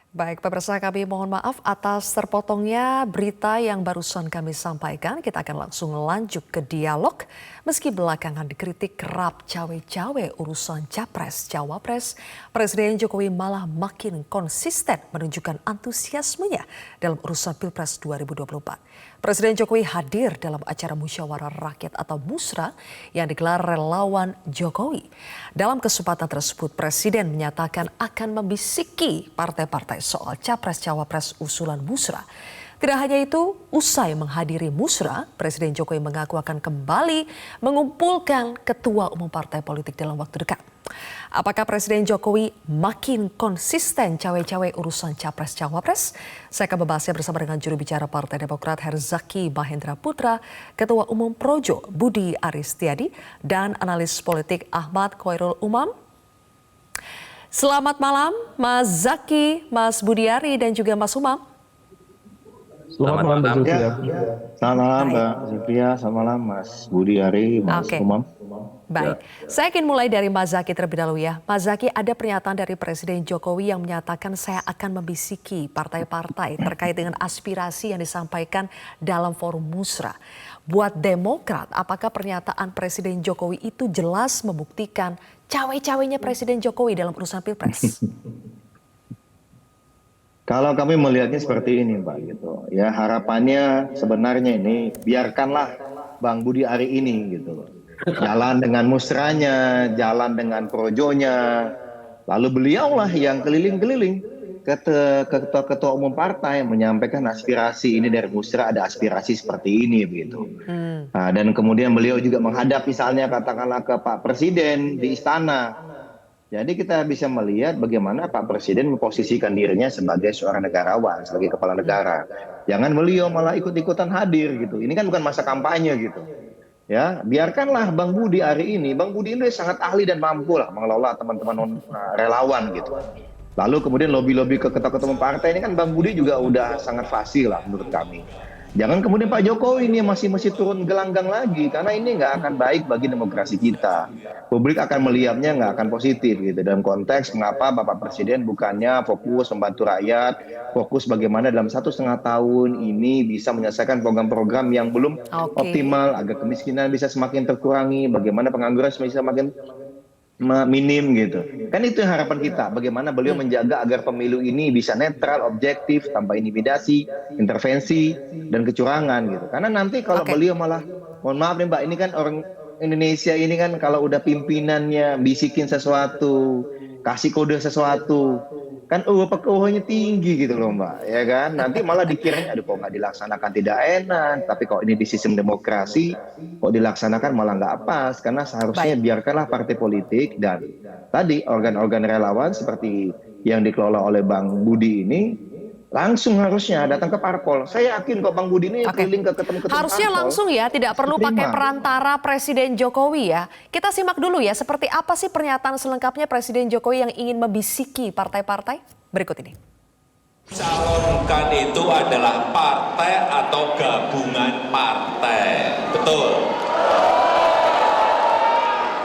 Baik, pemirsa kami mohon maaf atas terpotongnya berita yang barusan kami sampaikan. Kita akan langsung lanjut ke dialog. Meski belakangan dikritik kerap cawe-cawe urusan Capres-Cawapres, Presiden Jokowi malah makin konsisten menunjukkan antusiasmenya dalam urusan Pilpres 2024. Presiden Jokowi hadir dalam acara Musyawarah Rakyat atau Musra yang digelar relawan Jokowi. Dalam kesempatan tersebut, Presiden menyatakan akan membisiki partai-partai soal Capres-Cawapres usulan Musra. Tidak hanya itu, usai menghadiri Musra, Presiden Jokowi mengaku akan kembali mengumpulkan ketua umum partai politik dalam waktu dekat. Apakah Presiden Jokowi makin konsisten cawe-cawe urusan Capres-Cawapres? Saya akan membahasnya bersama dengan juru bicara Partai Demokrat Herzaki Mahendra Putra, Ketua Umum Projo Budi Aristiadi, dan analis politik Ahmad Khoirul Umam. Selamat malam Mas Zaki, Mas Budiari, dan juga Mas Umam. Selamat malam Mbak Zulfia. Selamat malam Mbak Zulfia, selamat malam Mas Budiari, Mas Umam. Baik, saya ingin mulai dari Mas Zaki terlebih dahulu ya. Mas Zaki, ada pernyataan dari Presiden Jokowi yang menyatakan saya akan membisiki partai-partai terkait dengan aspirasi yang disampaikan dalam forum Musra. Buat Demokrat, apakah pernyataan Presiden Jokowi itu jelas membuktikan cawe-cawenya Presiden Jokowi dalam urusan Pilpres? Kalau kami melihatnya seperti ini Mbak, gitu ya, harapannya sebenarnya ini biarkanlah Bang Budi Ari ini gitu, jalan dengan musranya, jalan dengan projonya, lalu beliaulah yang keliling-keliling ke ketua umum partai menyampaikan aspirasi ini dari musra, ada aspirasi seperti ini begitu. Nah, dan kemudian beliau juga menghadap misalnya katakanlah ke Pak Presiden di istana. Jadi kita bisa melihat bagaimana Pak Presiden memposisikan dirinya sebagai seorang negarawan, sebagai kepala negara. Jangan beliau malah ikut-ikutan hadir gitu. Ini kan bukan masa kampanye gitu. Ya, biarkanlah Bang Budi hari ini. Bang Budi ini sangat ahli dan mampu lah mengelola teman-teman relawan gitu. Lalu kemudian lobby-lobby ke ketua-ketua partai ini kan Bang Budi juga udah sangat fasih lah menurut kami. Jangan kemudian Pak Jokowi ini masih turun gelanggang lagi, karena ini nggak akan baik bagi demokrasi kita. Publik akan melihatnya nggak akan positif gitu. Dalam konteks mengapa Bapak Presiden bukannya fokus membantu rakyat, fokus bagaimana dalam 1,5 tahun ini bisa menyelesaikan program-program yang belum optimal, agar kemiskinan bisa semakin terkurangi, bagaimana pengangguran bisa semakin minim gitu. Kan itu harapan kita, bagaimana beliau menjaga agar pemilu ini bisa netral, objektif, tanpa intimidasi, intervensi, dan kecurangan gitu. Karena nanti kalau beliau malah, mohon maaf nih Mbak, ini kan orang Indonesia ini kan kalau udah pimpinannya bisikin sesuatu, kasih kode sesuatu, kan pekeuhnya tinggi gitu loh Mbak, ya kan? Nanti malah dikirain, aduh kok nggak dilaksanakan tidak enak, tapi kok ini di sistem demokrasi, kok dilaksanakan malah nggak pas, karena seharusnya biarkanlah partai politik dan tadi organ-organ relawan seperti yang dikelola oleh Bang Budi ini, langsung harusnya datang ke parpol. Saya yakin kok Bang Budi ini keliling ke ketemu-ketemu harusnya parpol. langsung ya, tidak perlu pakai perantara Presiden Jokowi ya. Kita simak dulu ya, seperti apa sih pernyataan selengkapnya Presiden Jokowi yang ingin membisiki partai-partai? Berikut ini. Calonkan itu adalah partai atau gabungan partai. Betul.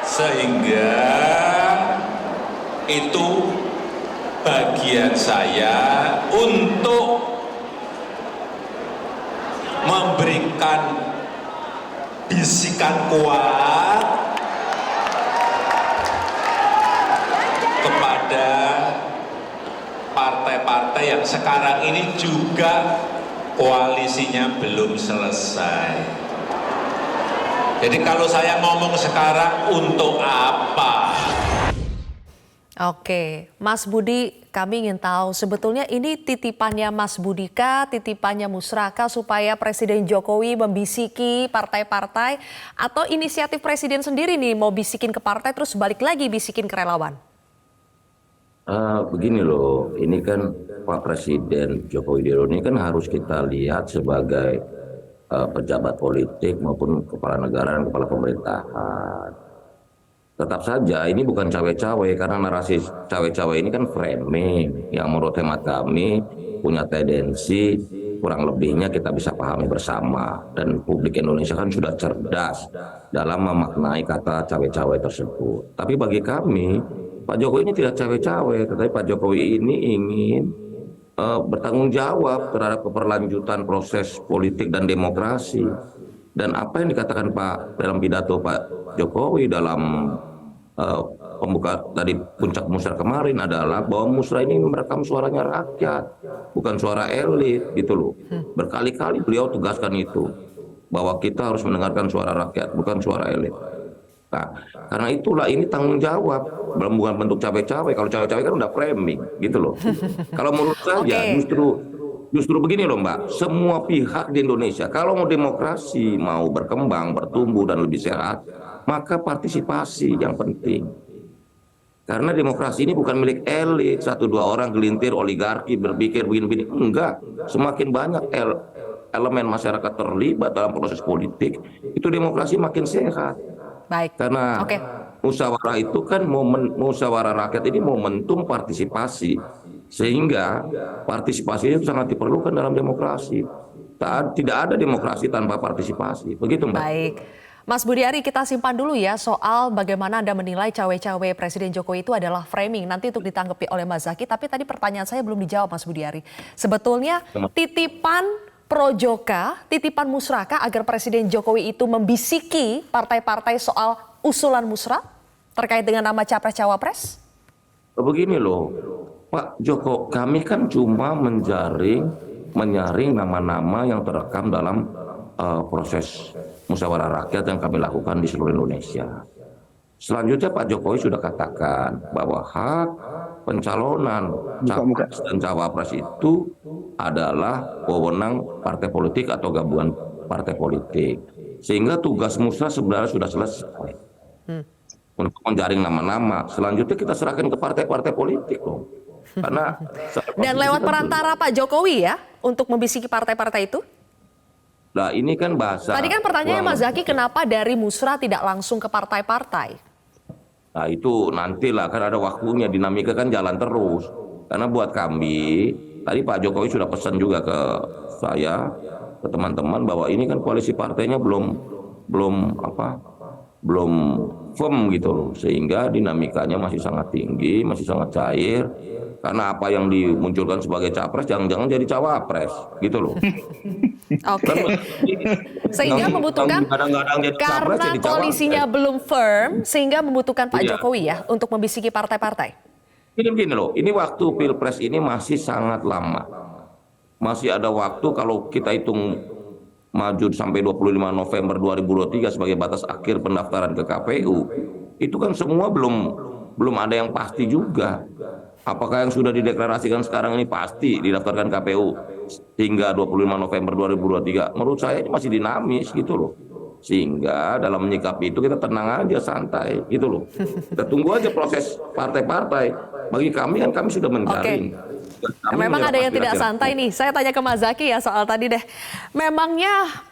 Sehingga itu bagian saya untuk memberikan bisikan kuat kepada partai-partai yang sekarang ini juga koalisinya belum selesai. Jadi kalau saya ngomong sekarang untuk apa? Oke, Mas Budi, kami ingin tahu sebetulnya ini titipannya Mas Budika, titipannya Musraka supaya Presiden Jokowi membisiki partai-partai, atau inisiatif Presiden sendiri nih mau bisikin ke partai terus balik lagi bisikin ke relawan? Begini loh, ini kan Pak Presiden Joko Widodo ini kan harus kita lihat sebagai pejabat politik maupun kepala negara dan kepala pemerintahan. Tetap saja ini bukan cawe-cawe, karena narasi cawe-cawe ini kan framing yang menurut hemat kami punya tendensi kurang lebihnya kita bisa pahami bersama, dan publik Indonesia kan sudah cerdas dalam memaknai kata cawe-cawe tersebut. Tapi bagi kami Pak Jokowi ini tidak cawe-cawe, tetapi Pak Jokowi ini ingin bertanggung jawab terhadap keberlanjutan proses politik dan demokrasi. Dan apa yang dikatakan Pak dalam pidato Pak Jokowi dalam pembuka tadi puncak musrah kemarin adalah bahwa musrah ini merekam suaranya rakyat, bukan suara elit gitu loh. Berkali-kali beliau tegaskan itu bahwa kita harus mendengarkan suara rakyat, bukan suara elit. Nah, karena itulah ini tanggung jawab, bukan bentuk cawe-cawe. Kalau cawe-cawe kan udah framing gitu loh. Kalau menurut saya justru begini loh Mbak, semua pihak di Indonesia kalau mau demokrasi, mau berkembang, bertumbuh dan lebih sehat, maka partisipasi yang penting. Karena demokrasi ini bukan milik elit, satu dua orang gelintir oligarki berpikir begini-begini. Enggak, semakin banyak elemen masyarakat terlibat dalam proses politik, itu demokrasi makin sehat. Baik. Karena musyawarah itu kan musyawarah rakyat ini momentum partisipasi, sehingga partisipasi itu sangat diperlukan dalam demokrasi. Tidak ada demokrasi tanpa partisipasi, begitu Mbak. Baik. Mas Budi Ari, kita simpan dulu ya soal bagaimana Anda menilai cawe-cawe Presiden Jokowi itu adalah framing nanti untuk ditanggapi oleh Mas Zaky. Tapi tadi pertanyaan saya belum dijawab Mas Budi Ari. Sebetulnya titipan Projoka, titipan musraka agar Presiden Jokowi itu membisiki partai-partai soal usulan musrah terkait dengan nama capres-cawapres? Begini loh, Pak Joko, kami kan cuma menyaring nama-nama yang terekam dalam proses musyawarah rakyat yang kami lakukan di seluruh Indonesia. Selanjutnya Pak Jokowi sudah katakan bahwa hak pencalonan capres dan cawapres itu adalah wewenang partai politik atau gabungan partai politik. Sehingga tugas musrah sebenarnya sudah selesai. Untuk menjaring nama-nama. Selanjutnya kita serahkan ke partai-partai politik loh. Karena dan lewat perantara Pak Jokowi ya untuk membisiki partai-partai itu? Nah ini kan bahasa. Tadi kan pertanyaannya Mas Zaky, kenapa dari musrah tidak langsung ke partai-partai? Nah itu nantilah, kan ada waktunya, dinamika kan jalan terus. Karena buat kami, tadi Pak Jokowi sudah pesan juga ke saya, ke teman-teman bahwa ini kan koalisi partainya belum firm gitu loh, sehingga dinamikanya masih sangat tinggi, masih sangat cair. Karena apa yang dimunculkan sebagai capres jangan-jangan jadi cawapres gitu loh. Sehingga membutuhkan karena koalisinya belum firm, sehingga membutuhkan Pak Jokowi ya untuk membisiki partai-partai. Gini loh, ini waktu Pilpres ini masih sangat lama. Masih ada waktu kalau kita hitung maju sampai 25 November 2023 sebagai batas akhir pendaftaran ke KPU. Itu kan semua belum ada yang pasti juga. Apakah yang sudah dideklarasikan sekarang ini pasti didaftarkan KPU hingga 25 November 2023? Menurut saya ini masih dinamis gitu loh. Sehingga dalam menyikapi itu kita tenang aja, santai gitu loh. Kita tunggu aja proses partai-partai. Bagi kami kan kami sudah menjaring. Memang ada yang tidak santai nih. Saya tanya ke Mas Zaky ya soal tadi deh. Memangnya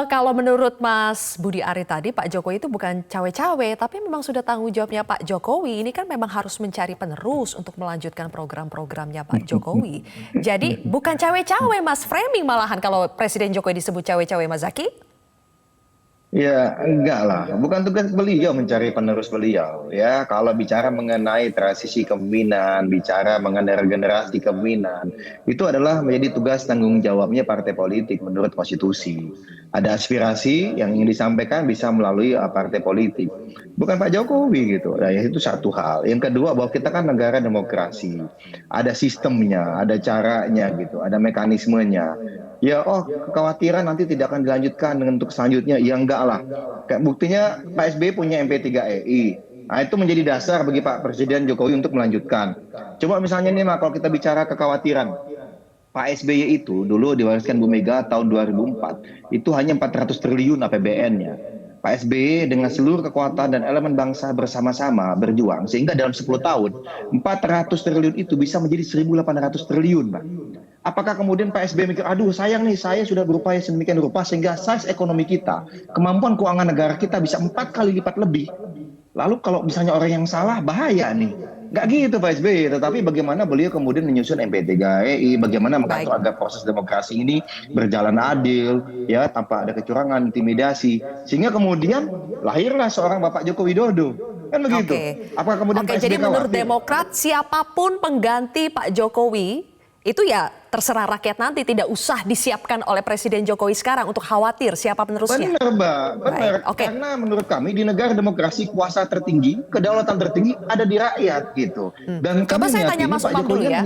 kalau menurut Mas Budi Ari tadi, Pak Jokowi itu bukan cawe-cawe, tapi memang sudah tanggung jawabnya Pak Jokowi. Ini kan memang harus mencari penerus untuk melanjutkan program-programnya Pak Jokowi. Jadi bukan cawe-cawe Mas, framing malahan kalau Presiden Jokowi disebut cawe-cawe Mas Zaky. Ya, enggak lah. Bukan tugas beliau mencari penerus beliau. Ya, kalau bicara mengenai transisi kepemimpinan, bicara mengenai regenerasi kepemimpinan, itu adalah menjadi tugas tanggung jawabnya partai politik menurut konstitusi. Ada aspirasi yang ingin disampaikan bisa melalui partai politik. Bukan Pak Jokowi gitu. Nah, ya itu satu hal. Yang kedua, bahwa kita kan negara demokrasi. Ada sistemnya, ada caranya gitu, ada mekanismenya. Ya, kekhawatiran nanti tidak akan dilanjutkan untuk selanjutnya. Ya enggak lah. Kayak buktinya Pak SBY punya MP3EI. Nah, itu menjadi dasar bagi Pak Presiden Jokowi untuk melanjutkan. Coba misalnya nih, kalau kita bicara kekhawatiran. Pak SBY itu dulu diwariskan Bu Mega tahun 2004. Itu hanya 400 triliun APBN-nya. Pak SBY dengan seluruh kekuatan dan elemen bangsa bersama-sama berjuang. Sehingga dalam 10 tahun, 400 triliun itu bisa menjadi 1.800 triliun, Pak. Apakah kemudian Pak SBY mikir, aduh sayang nih, saya sudah berupaya sedemikian rupa sehingga size ekonomi kita, kemampuan keuangan negara kita bisa 4 kali lipat lebih. Lalu kalau misalnya orang yang salah, bahaya nih. Nggak gitu Pak SBY, tetapi bagaimana beliau kemudian menyusun MP3EI, bagaimana mengatur agar proses demokrasi ini berjalan adil, ya tanpa ada kecurangan, intimidasi, sehingga kemudian lahirlah seorang Bapak Joko Widodo. Kan begitu. Apakah kemudian Pak SBY jadi menurut khawatir? Demokrat, siapapun pengganti Pak Jokowi Itu ya terserah rakyat nanti, tidak usah disiapkan oleh Presiden Jokowi sekarang untuk khawatir siapa penerusnya. Benar, Mbak. Benar. Baik, oke. Karena menurut kami di negara demokrasi kuasa tertinggi, kedaulatan tertinggi ada di rakyat gitu. Dan Coba kami saya tanya meyakini Mas Pak Umam Jokowi dulu ya.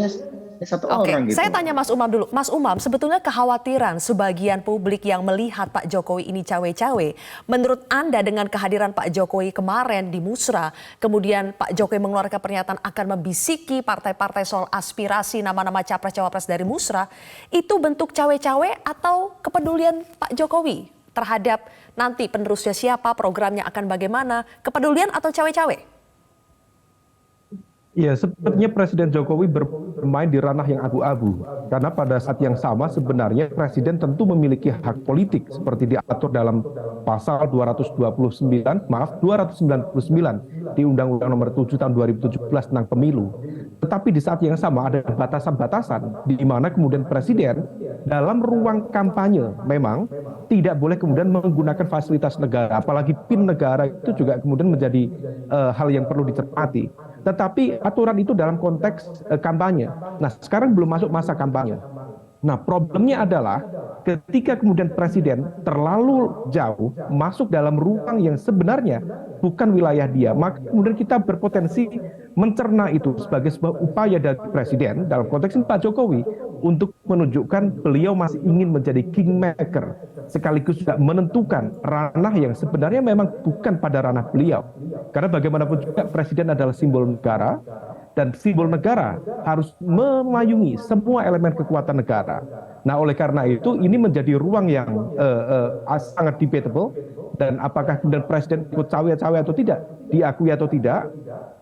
hanya satu Oke, orang gitu. saya tanya Mas Umam dulu. Mas Umam, sebetulnya kekhawatiran sebagian publik yang melihat Pak Jokowi ini cawe-cawe, menurut Anda dengan kehadiran Pak Jokowi kemarin di Musra, kemudian Pak Jokowi mengeluarkan pernyataan akan membisiki partai-partai soal aspirasi nama-nama capres-cawapres dari Musra, itu bentuk cawe-cawe atau kepedulian Pak Jokowi terhadap nanti penerusnya siapa, programnya akan bagaimana, kepedulian atau cawe-cawe? Iya, sepertinya Presiden Jokowi bermain di ranah yang abu-abu. Karena pada saat yang sama sebenarnya Presiden tentu memiliki hak politik seperti diatur dalam pasal 299 di Undang-Undang Nomor 7 Tahun 2017 tentang Pemilu. Tetapi di saat yang sama ada batasan-batasan di mana kemudian Presiden dalam ruang kampanye memang tidak boleh kemudian menggunakan fasilitas negara, apalagi PIN negara itu juga kemudian menjadi hal yang perlu dicermati. Tetapi aturan itu dalam konteks kampanye. Nah, sekarang belum masuk masa kampanye. Nah, problemnya adalah ketika kemudian Presiden terlalu jauh masuk dalam ruang yang sebenarnya bukan wilayah dia, maka kemudian kita berpotensi mencerna itu sebagai sebuah upaya dari Presiden dalam konteks ini Pak Jokowi untuk menunjukkan beliau masih ingin menjadi kingmaker sekaligus juga menentukan ranah yang sebenarnya memang bukan pada ranah beliau. Karena bagaimanapun juga Presiden adalah simbol negara, dan simbol negara harus memayungi semua elemen kekuatan negara. Nah, oleh karena itu ini menjadi ruang yang sangat debatable, dan apakah kemudian Presiden ikut cawe-cawe atau tidak, diakui atau tidak,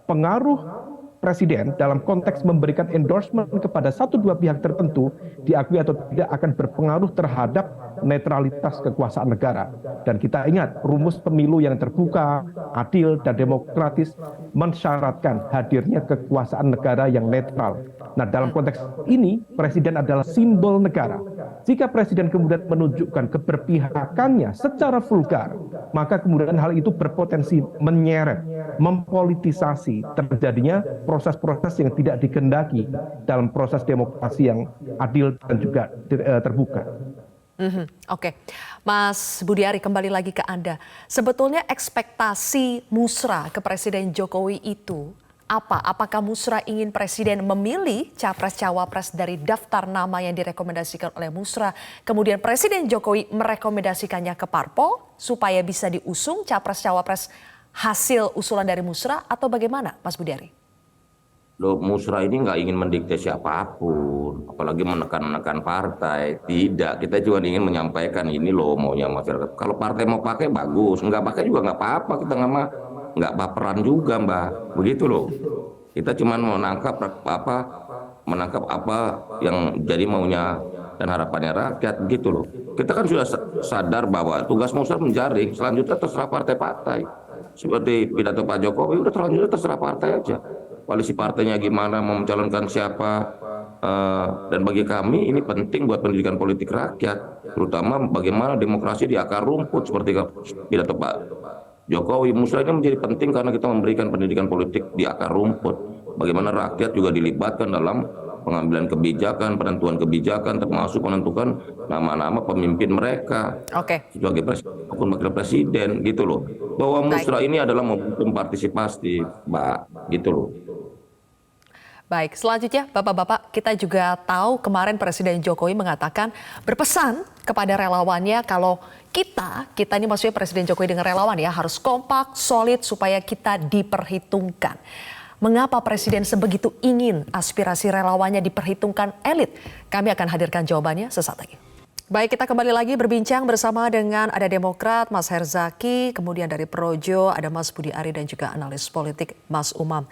pengaruh Presiden dalam konteks memberikan endorsement kepada satu dua pihak tertentu diakui atau tidak akan berpengaruh terhadap netralitas kekuasaan negara. Dan kita ingat rumus pemilu yang terbuka, adil, dan demokratis mensyaratkan hadirnya kekuasaan negara yang netral. Nah, dalam konteks ini Presiden adalah simbol negara. Jika Presiden kemudian menunjukkan keberpihakannya secara vulgar, maka kemudian hal itu berpotensi menyeret, mempolitisasi terjadinya proses-proses yang tidak dikehendaki dalam proses demokrasi yang adil dan juga terbuka. Oke, Mas Budiari, kembali lagi ke Anda. Sebetulnya ekspektasi Musra ke Presiden Jokowi itu apa? Apakah Musra ingin Presiden memilih capres-cawapres dari daftar nama yang direkomendasikan oleh Musra, kemudian Presiden Jokowi merekomendasikannya ke parpol supaya bisa diusung capres-cawapres hasil usulan dari Musra, atau bagaimana, Mas Budiari? Loh, Musra ini nggak ingin mendikte siapapun, apalagi menekan-nekan partai. Tidak, kita cuma ingin menyampaikan ini loh maunya masyarakat. Kalau partai mau pakai bagus, nggak pakai juga nggak apa-apa. Kita nggak baperan juga, Mbak. Begitu loh. Kita cuma menangkap apa yang jadi maunya dan harapannya rakyat, begitu loh. Kita kan sudah sadar bahwa tugas Musra menjaring, selanjutnya terserah partai-partai. Seperti pidato Pak Jokowi, udah selanjutnya terserah partai aja. Koalisi partainya gimana, mau mencalonkan siapa, dan bagi kami ini penting buat pendidikan politik rakyat, terutama bagaimana demokrasi di akar rumput seperti pidato Pak Jokowi. Musra ini menjadi penting karena kita memberikan pendidikan politik di akar rumput, bagaimana rakyat juga dilibatkan dalam pengambilan kebijakan, penentuan kebijakan, termasuk menentukan nama-nama pemimpin mereka sebagai presiden maupun wakil presiden, gitu loh. Bahwa Musra ini adalah momentum partisipasi, Mbak, gitu loh. Baik, selanjutnya Bapak-Bapak, kita juga tahu kemarin Presiden Jokowi mengatakan, berpesan kepada relawannya kalau kita ini maksudnya Presiden Jokowi dengan relawan ya, harus kompak, solid supaya kita diperhitungkan. Mengapa Presiden sebegitu ingin aspirasi relawannya diperhitungkan elit? Kami akan hadirkan jawabannya sesaat lagi. Baik, kita kembali lagi berbincang bersama dengan ada Demokrat, Mas Herzaki, kemudian dari Projo, ada Mas Budiari dan juga analis politik Mas Umam.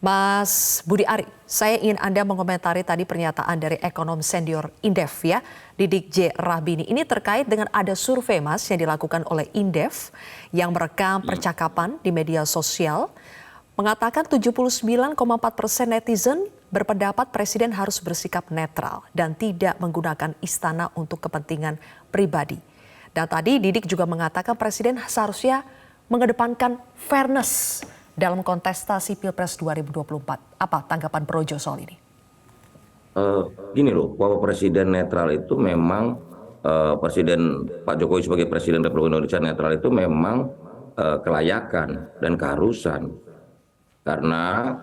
Mas Budiari, saya ingin Anda mengomentari tadi pernyataan dari ekonom senior Indef ya, Didik J. Rahbini. Ini terkait dengan ada survei Mas yang dilakukan oleh Indef yang merekam percakapan di media sosial. Mengatakan 79,4% netizen berpendapat Presiden harus bersikap netral dan tidak menggunakan istana untuk kepentingan pribadi. Dan tadi Didik juga mengatakan Presiden seharusnya mengedepankan fairness dalam kontestasi Pilpres 2024. Apa tanggapan Projo soal ini? gini loh, bahwa presiden netral itu memang presiden Pak Jokowi sebagai presiden Republik Indonesia netral itu memang kelayakan dan keharusan karena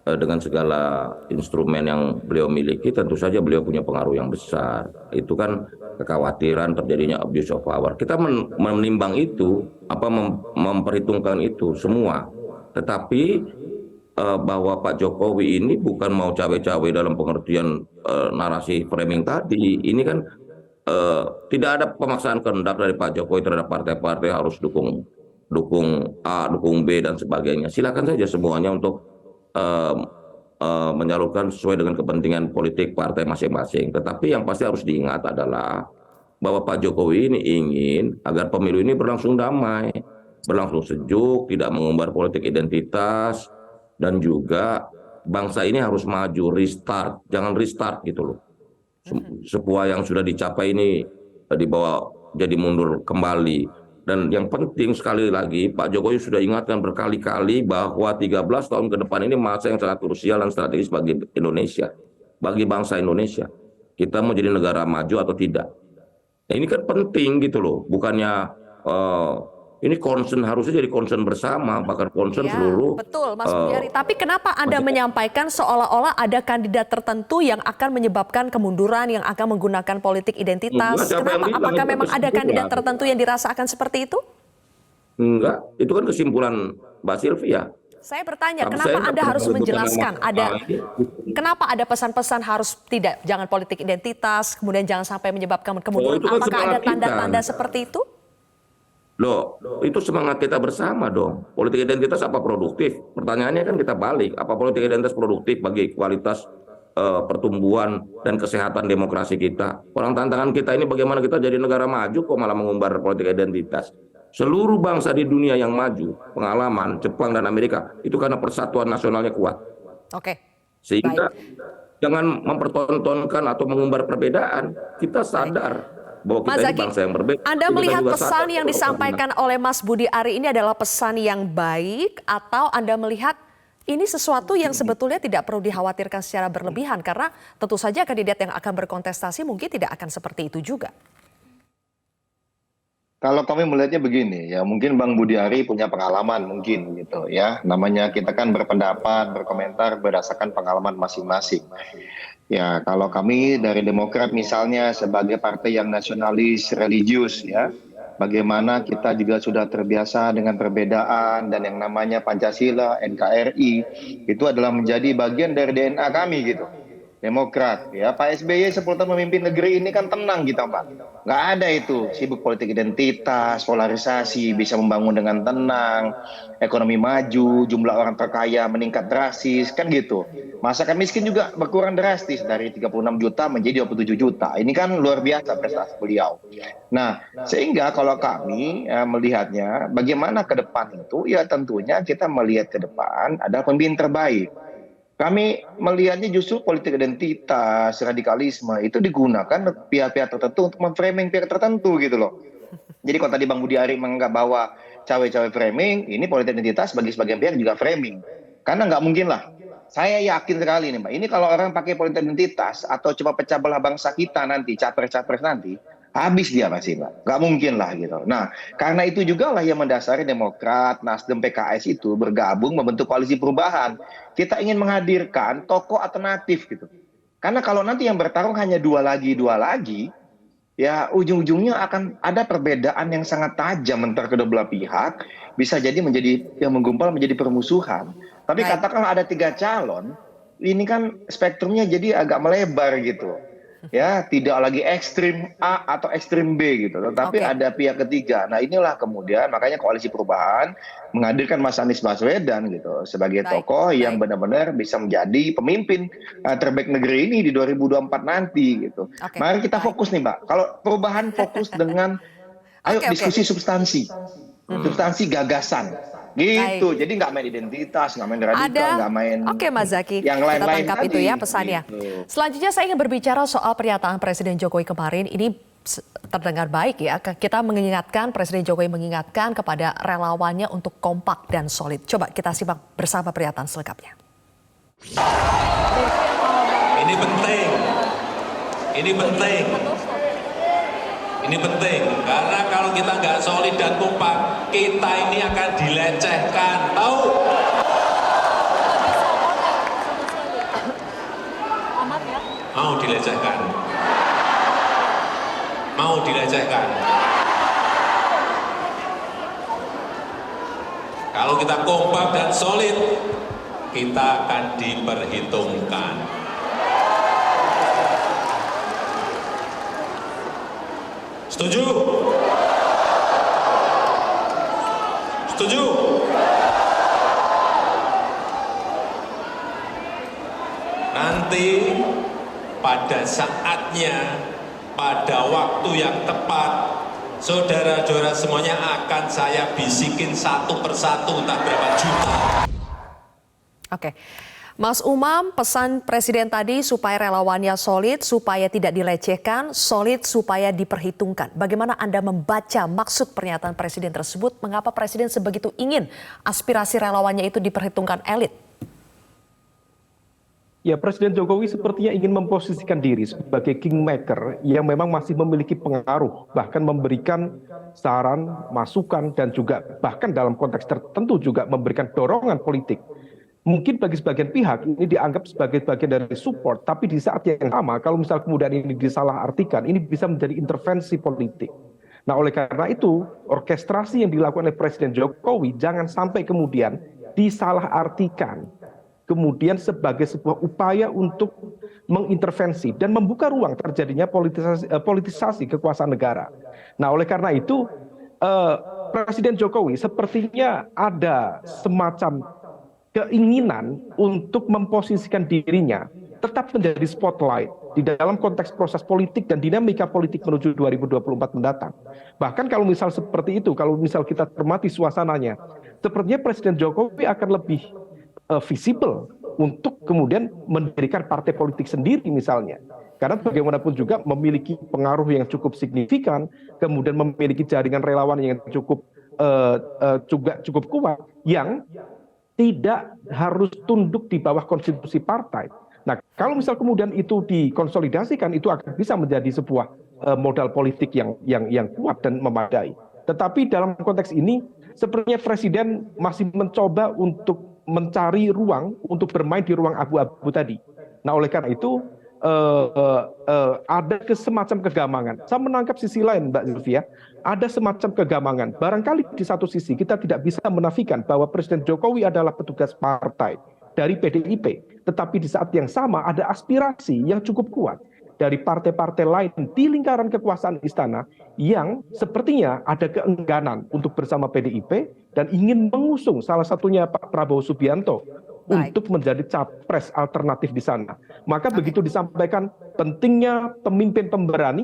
dengan segala instrumen yang beliau miliki tentu saja beliau punya pengaruh yang besar. Itu kan kekhawatiran terjadinya abuse of power. Kita menimbang itu, memperhitungkan itu semua. Tetapi bahwa Pak Jokowi ini bukan mau cawe-cawe dalam pengertian narasi framing tadi. Ini kan tidak ada pemaksaan kehendak dari Pak Jokowi terhadap partai-partai harus dukung A, dukung B dan sebagainya. Silakan saja semuanya untuk menyalurkan sesuai dengan kepentingan politik partai masing-masing. Tetapi yang pasti harus diingat adalah bahwa Pak Jokowi ini ingin agar pemilu ini berlangsung damai, berlangsung sejuk, tidak mengumbar politik identitas, dan juga bangsa ini harus maju, restart, jangan restart gitu loh. Sebuah yang sudah dicapai ini dibawa jadi mundur kembali. Dan yang penting sekali lagi, Pak Jokowi sudah ingatkan berkali-kali bahwa 13 tahun ke depan ini masa yang sangat krusial dan strategis bagi Indonesia, bagi bangsa Indonesia. Kita mau jadi negara maju atau tidak. Nah, ini kan penting gitu loh, bukannya ini concern, harusnya jadi concern bersama, bahkan concern seluruh. Betul, Mas Budiari. Tapi kenapa Anda menyampaikan seolah-olah ada kandidat tertentu yang akan menyebabkan kemunduran, yang akan menggunakan politik identitas? Kenapa? Apakah memang ada kandidat tertentu yang dirasakan seperti itu? Enggak, itu kan kesimpulan Mbak Sylvia. Saya bertanya, kenapa Anda harus menjelaskan? Kenapa ada pesan-pesan harus jangan politik identitas, kemudian jangan sampai menyebabkan kemunduran? Apakah ada tanda-tanda seperti itu? Loh, itu semangat kita bersama dong. Politik identitas apa produktif? Pertanyaannya kan kita balik. Apa politik identitas produktif bagi kualitas pertumbuhan dan kesehatan demokrasi kita? Orang tantangan kita ini bagaimana kita jadi negara maju kok malah mengumbar politik identitas. Seluruh bangsa di dunia yang maju, pengalaman Jepang dan Amerika, itu karena persatuan nasionalnya kuat. Oke. Sehingga jangan mempertontonkan atau mengumbar perbedaan. Kita sadar bahwa kita ini bangsa yang berbeda. Anda melihat pesan yang disampaikan oleh Mas Budi Ari ini adalah pesan yang baik, atau Anda melihat ini sesuatu yang sebetulnya tidak perlu dikhawatirkan secara berlebihan, karena tentu saja kandidat yang akan berkontestasi mungkin tidak akan seperti itu juga? Kalau kami melihatnya begini, ya mungkin Bang Budi Ari punya pengalaman mungkin gitu ya. Namanya kita kan berpendapat, berkomentar berdasarkan pengalaman masing-masing. Ya, kalau kami dari Demokrat misalnya sebagai partai yang nasionalis religius ya, bagaimana kita juga sudah terbiasa dengan perbedaan dan yang namanya Pancasila, NKRI, itu adalah menjadi bagian dari DNA kami gitu. Demokrat ya, Pak SBY 10 tahun memimpin negeri ini kan tenang kita Pak. Nggak ada itu sibuk politik identitas, polarisasi, bisa membangun dengan tenang, ekonomi maju, jumlah orang terkaya meningkat drastis kan gitu. Masyarakat miskin juga berkurang drastis dari 36 juta menjadi 27 juta. Ini kan luar biasa prestasi beliau. Nah, sehingga kalau kami melihatnya bagaimana ke depan itu, ya tentunya kita melihat ke depan adalah pemimpin terbaik. Kami melihatnya justru politik identitas, radikalisme itu digunakan pihak-pihak tertentu untuk memframing pihak tertentu gitu loh. Jadi kalau tadi Bang Budi Ari menganggap bahwa cawe-cawe framing, ini politik identitas bagi sebagian pihak juga framing. Karena nggak mungkin lah. Saya yakin sekali nih Mbak, ini kalau orang pakai politik identitas atau coba pecah belah bangsa kita nanti, capres-capres nanti, habis dia pasti Mbak. Nggak mungkin lah gitu. Nah, karena itu juga lah yang mendasari Demokrat, Nasdem, PKS itu bergabung membentuk koalisi perubahan. Kita ingin menghadirkan tokoh alternatif gitu. Karena kalau nanti yang bertarung hanya dua lagi, ya ujung-ujungnya akan ada perbedaan yang sangat tajam antara kedua belah pihak, bisa jadi menjadi yang menggumpal menjadi permusuhan. Tapi katakanlah ada 3 calon, ini kan spektrumnya jadi agak melebar gitu. Ya, tidak lagi ekstrim A atau ekstrim B gitu, tetapi ada pihak ketiga. Nah, inilah kemudian makanya koalisi perubahan menghadirkan Mas Anies Baswedan gitu sebagai tokoh yang benar-benar bisa menjadi pemimpin terbaik negeri ini di 2024 nanti gitu. Mari kita fokus nih, Mbak. Kalau perubahan fokus dengan diskusi substansi. Substansi gagasan. Gitu, jadi nggak main identitas, nggak main radikal, nggak main Mas Zaki, yang lain-lain kita tangkap tadi. itu ya pesannya. Gitu. Selanjutnya saya ingin berbicara soal pernyataan Presiden Jokowi kemarin. Ini terdengar baik ya, kita mengingatkan, Presiden Jokowi mengingatkan kepada relawannya untuk kompak dan solid. Coba kita simak bersama pernyataan selengkapnya. Ini penting. Ini penting. Ini penting, karena kalau kita nggak solid dan kompak, kita ini akan dilecehkan. Tahu? Mau dilecehkan? Mau dilecehkan? Kalau kita kompak dan solid, kita akan diperhitungkan. Setuju? Setuju? Nanti pada saatnya, pada waktu yang tepat, saudara-saudara semuanya akan saya bisikin satu persatu, entah berapa juta. Oke. Mas Umam, pesan Presiden tadi supaya relawannya solid, supaya tidak dilecehkan, solid supaya diperhitungkan. Bagaimana Anda membaca maksud pernyataan Presiden tersebut? Mengapa Presiden sebegitu ingin aspirasi relawannya itu diperhitungkan elit? Ya, Presiden Jokowi sepertinya ingin memposisikan diri sebagai kingmaker yang memang masih memiliki pengaruh, bahkan memberikan saran, masukan, dan juga bahkan dalam konteks tertentu juga memberikan dorongan politik. Mungkin bagi sebagian pihak ini dianggap sebagai bagian dari support, tapi di saat yang sama kalau misal kemudian ini disalahartikan, ini bisa menjadi intervensi politik. Nah, oleh karena itu, orkestrasi yang dilakukan oleh Presiden Jokowi jangan sampai kemudian disalahartikan, kemudian sebagai sebuah upaya untuk mengintervensi dan membuka ruang terjadinya politisasi kekuasaan negara. Nah, oleh karena itu, Presiden Jokowi sepertinya ada semacam keinginan untuk memposisikan dirinya tetap menjadi spotlight di dalam konteks proses politik dan dinamika politik menuju 2024 mendatang. Bahkan kalau misal seperti itu, kalau misal kita cermati suasananya, sepertinya Presiden Jokowi akan lebih visible untuk kemudian mendirikan partai politik sendiri misalnya. Karena bagaimanapun juga memiliki pengaruh yang cukup signifikan, kemudian memiliki jaringan relawan yang juga cukup kuat, yang tidak harus tunduk di bawah konstitusi partai. Nah, kalau misal kemudian itu dikonsolidasikan, itu akan bisa menjadi sebuah modal politik yang kuat dan memadai. Tetapi dalam konteks ini, sepertinya Presiden masih mencoba untuk mencari ruang untuk bermain di ruang abu-abu tadi. Nah, oleh karena itu ada semacam kegamangan. Saya menangkap sisi lain, Mbak Zulfia, ada semacam kegamangan. Barangkali di satu sisi kita tidak bisa menafikan bahwa Presiden Jokowi adalah petugas partai dari PDIP, tetapi di saat yang sama ada aspirasi yang cukup kuat dari partai-partai lain di lingkaran kekuasaan istana yang sepertinya ada keengganan untuk bersama PDIP dan ingin mengusung salah satunya Pak Prabowo Subianto untuk menjadi capres alternatif di sana. Maka begitu disampaikan pentingnya pemimpin pemberani,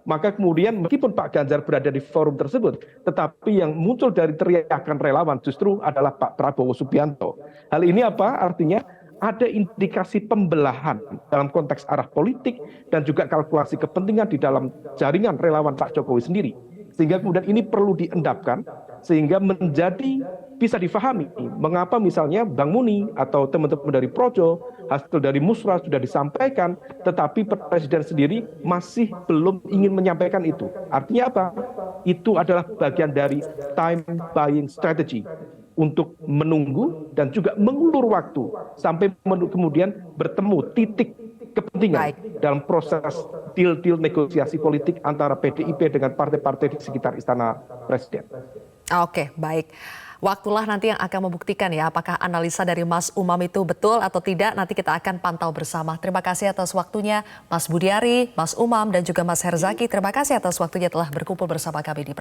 maka kemudian meskipun Pak Ganjar berada di forum tersebut, tetapi yang muncul dari teriakan relawan justru adalah Pak Prabowo Subianto. Hal ini apa? Artinya ada indikasi pembelahan dalam konteks arah politik dan juga kalkulasi kepentingan di dalam jaringan relawan Pak Jokowi sendiri. Sehingga kemudian ini perlu diendapkan, sehingga menjadi bisa difahami mengapa misalnya Bang Muni atau teman-teman dari Projo, hasil dari Musra sudah disampaikan, tetapi Presiden sendiri masih belum ingin menyampaikan itu. Artinya apa? Itu adalah bagian dari time buying strategy untuk menunggu dan juga mengulur waktu sampai kemudian bertemu titik kepentingan dalam proses deal negosiasi politik antara PDIP dengan partai-partai di sekitar istana Presiden. Oke, baik. Waktulah nanti yang akan membuktikan ya apakah analisa dari Mas Umam itu betul atau tidak. Nanti kita akan pantau bersama. Terima kasih atas waktunya Mas Budiari, Mas Umam dan juga Mas Herzaki. Terima kasih atas waktunya telah berkumpul bersama kami di